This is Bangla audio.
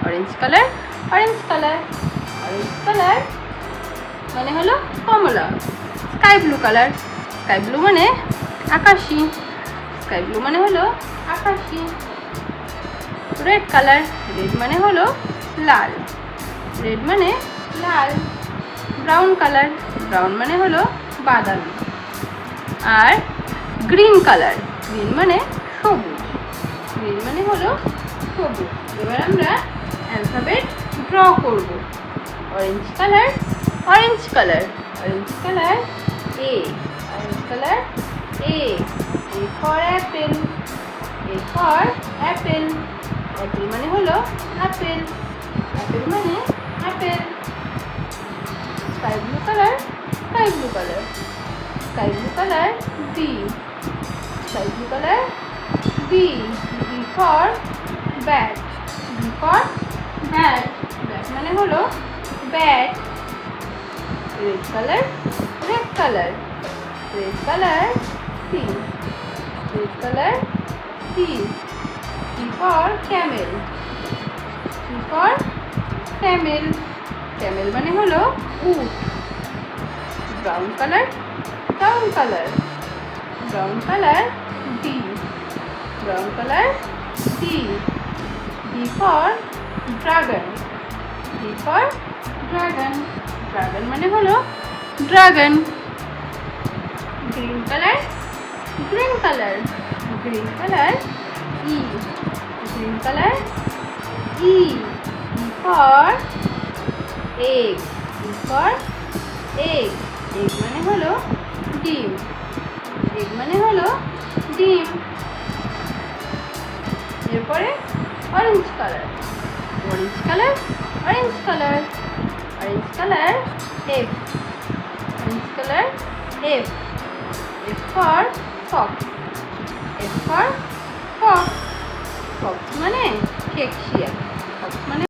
Orange colour orange colour orange colour মানে হলো কমলা। Sky blue colour sky blue মানে আকাশি। স্কাই ব্লু মানে হলো আকাশি। রেড কালার রেড মানে হলো লাল। রেড মানে লাল। ব্রাউন কালার ব্রাউন মানে হলো বাদামি। আর গ্রিন কালার গ্রিন মানে সবুজ। গ্রিন মানে হলো সবুজ। এবার আমরা অ্যালফাবেট ড্র করব। Orange colour orange colour orange colour A. Orange colour A. A for apple. A for apple. Apple মানে হলো আপেল। আপেল মানে আপেল। Sky blue colour sky blue colour sky blue colour B. Sky blue colour B. B for bat. B for bat. Bat মানে হলো bat. Red colour red colour red colour C. Red colour C. C for camel. C for Camel. Camel মানে হলো উট। Brown colour brown colour brown colour D. Brown colour D. D for dragon. D for dragon. Dragon মানে হলো dragon. Green colour green colour green colour E. Green colour E. E for egg. E for egg. Egg মানে হলো ডিম। এগ মানে হলো ডিম। এরপরে orange colour orange colour orange colour orange colour F. Orange colour F. F for Fox. F for Fox. Fox মানে কেকশিয়াল। ফক্স মানে